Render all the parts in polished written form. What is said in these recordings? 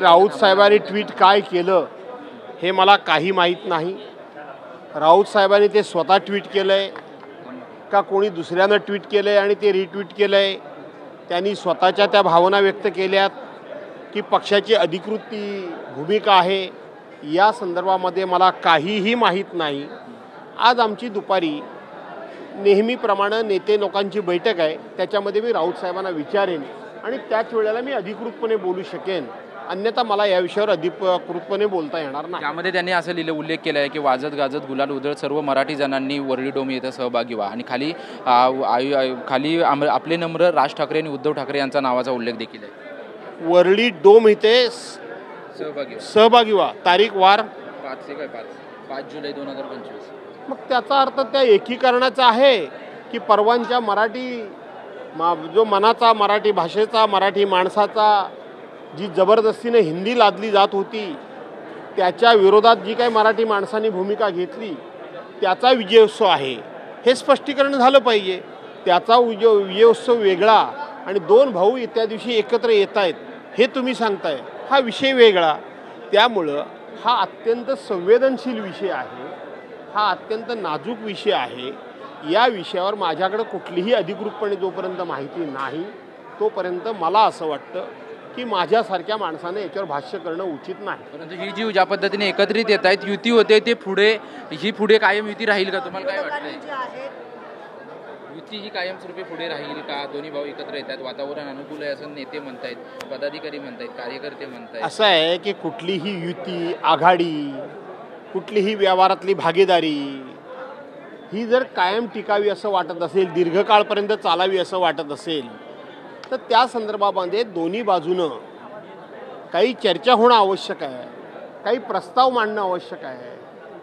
राऊत साहेबांनी ट्विट काय केलं हे मला काही माहीत नाही। राऊत साहेबांनी ते स्वतः ट्विट केलंय का कोणी दुसऱ्यानं ट्विट केलंय आणि ते रिट्विट केलंय, त्यांनी स्वतःच्या त्या भावना व्यक्त केल्यात की पक्षाची अधिकृत भूमिका आहे, या संदर्भामध्ये मला काहीही माहीत नाही। आज आमची दुपारी नेहमीप्रमाणे नेते लोकांची बैठक आहे, त्याच्यामध्ये मी राऊत साहेबांना विचारेन आणि त्याच वेळेला मी अधिकृतपणे बोलू शकेन, अन्यथा मला या विषयावर अधिकृतपणे बोलता येणार नाही। त्यामध्ये त्यांनी असं लिहिलं, उल्लेख केला आहे की वाजत गाजत गुलाल उधळत सर्व मराठी जणांनी वरळी डोम येथे सहभागी व्हा आणि खाली आपले नम्र राज ठाकरे आणि उद्धव ठाकरे यांचा नावाचा उल्लेख देखील आहे। वरळी डोम इथे सहभागी व्हा, तारीख वार 5 जुलै 2025। मग त्याचा अर्थ त्या एकीकरणाचा आहे की परवांच्या मराठी जो मनाचा मराठी भाषेचा मराठी माणसाचा जी जबरदस्तीने हिंदी लादली जात होती त्याच्या विरोधात जी काही मराठी माणसांनी भूमिका घेतली त्याचा विजयोत्सव आहे, हे स्पष्टीकरण झालं पाहिजे। त्याचा विजयोत्सव वेगळा आणि दोन भाऊ त्या दिवशी एकत्र येत आहेत हे तुम्ही सांगताय, हा विषय वेगळा। त्यामुळं हा अत्यंत संवेदनशील विषय आहे, हा अत्यंत नाजूक विषय आहे। या विषयावर माझ्याकडे कुठलीही अधिकृतपणे जोपर्यंत माहिती नाही तोपर्यंत मला असं वाटतं की माझ्यासारख्या माणसाने याच्यावर भाष्य करणं उचित नाही। परंतु ही जी ज्या पद्धतीने एकत्रित येत आहेत, युती होते, ते पुढे कायम युती राहील का? तुम्हाला काय वाटतंय? युती ही कायमस्वरूपी पुढे राहील का? दोन्ही भाऊ एकत्र येतात, वातावरण अनुकूल आहे असं नेते म्हणतायत, पदाधिकारी म्हणतायत, कार्यकर्ते म्हणतायत। असं आहे की कुठलीही युती आघाडी, कुठलीही व्यवहारातली भागीदारी ही जर कायम टिकावी असं वाटत असेल, दीर्घकाळपर्यंत चालावी असं वाटत असेल, तर त्या संदर्भामध्ये दोन्ही बाजूनं काही चर्चा होणं आवश्यक आहे, काही प्रस्ताव मांडणं आवश्यक आहे,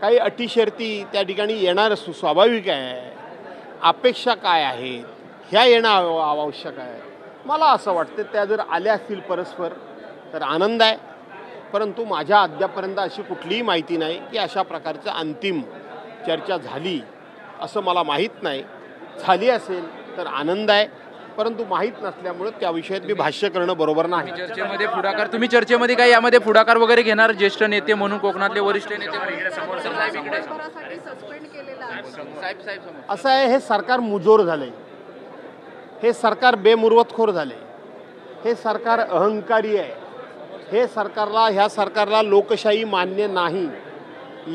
काही अटी शर्ती त्या ठिकाणी येणं स्वाभाविक आहे, अपेक्षा काय आहेत ह्या येणं आवश्यक आहे। मला असं वाटतं त्या जर आल्या असतील परस्पर तर आनंद आहे, परंतु माझ्या अद्यापर्यंत अशी कुठलीही माहिती नाही की अशा प्रकारचं अंतिम चर्चा झाली असं मला माहीत नाही। झाली असेल तर आनंद आहे, परंतु माहीत नसल्यामुळे त्या विषयात मी भाष्य करणं बरोबर नाही। तुम्ही चर्चेमध्ये काय यामध्ये पुढाकार वगैरे घेणार? ज्येष्ठ नेते म्हणून कोकणातले वरिष्ठ नेते असं आहे, हे सरकार मुजोर झाले, हे सरकार बेमुरवतखोर झाले, हे सरकार अहंकारी आहे, ह्या सरकारला लोकशाही मान्य नाही,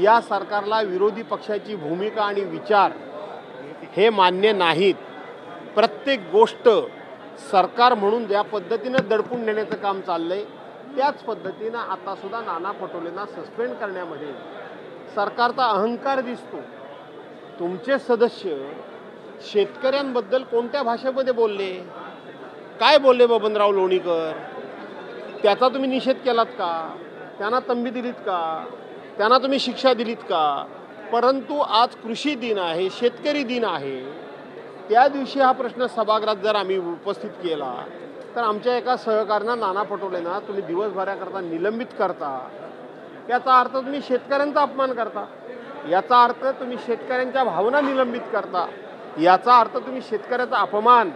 या सरकारला विरोधी पक्षाची भूमिका आणि विचार हे मान्य नाहीत। प्रत्येक गोष्ट सरकार म्हणून ज्या पद्धतीनं दडपून नेण्याचं काम चाललंय त्याच पद्धतीनं आता सुद्धा नाना पटोलेंना सस्पेंड करण्यामध्ये सरकारचा अहंकार दिसतो। तुमचे सदस्य शेतकऱ्यांबद्दल कोणत्या भाषेमध्ये बोलले, काय बोलले बबनराव लोणीकर, त्याचा तुम्ही निषेध केलात का? त्यांना तंबी दिलीत का? त्यांना तुम्ही शिक्षा दिलीत का? परंतु आज कृषी दिन आहे, शेतकरी दिन आहे, त्या दिवशी हा प्रश्न सभागृहात जर आम्ही उपस्थित केला तर आमच्या एका सहकाऱ्यांना नाना पटोलेंना तुम्ही दिवसभराकरता निलंबित करता, याचा अर्थ तुम्ही शेतकऱ्यांचा अपमान करता, याचा अर्थ तुम्ही शेतकऱ्यांच्या भावना निलंबित करता, याचा अर्थ तुम्ही शेतकऱ्याचा अपमान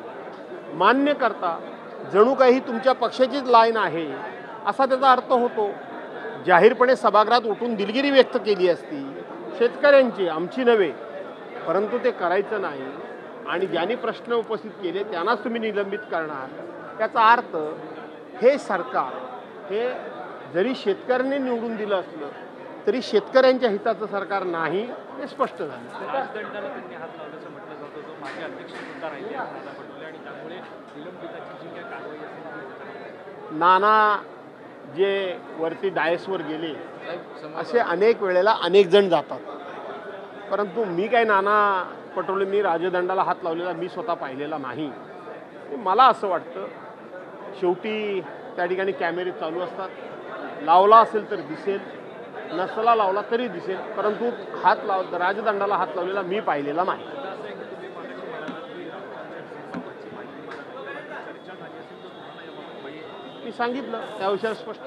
मान्य करता, जणू काही तुमच्या पक्षाचीच लाईन आहे असा त्याचा अर्थ होतो। जाहीरपणे सभागृहात उठून दिलगिरी व्यक्त केली असती शेतकऱ्यांची, आमची नव्हे, परंतु ते करायचं नाही आणि ज्यांनी प्रश्न उपस्थित केले त्यांनाच तुम्ही निलंबित करणार। याचा अर्थ हे सरकार हे जरी शेतकऱ्यांनी निवडून दिलं असलं तरी शेतकऱ्यांच्या हिताचं सरकार नाही, हे स्पष्ट झालं। नाना जे वरती डायसवर गेले असे अनेक वेळेला अनेक जण जातात, परंतु मी काय नाना पटोलेंनी राजदंडाला हात लावलेला मी स्वतः पाहिलेला नाही। मला असं वाटतं शेवटी त्या ठिकाणी कॅमेरे चालू असतात, लावला असेल तर दिसेल, नसला लावला तरी दिसेल, परंतु राजदंडाला हात लावलेला मी पाहिलेला नाही। मी सांगितलं त्या विषयावर स्पष्ट।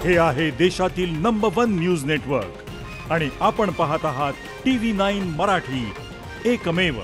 हे आहे देशातील नंबर 1 न्यूज नेटवर्क आणि आपण पाहत आहात TV9 मराठी, एकमेव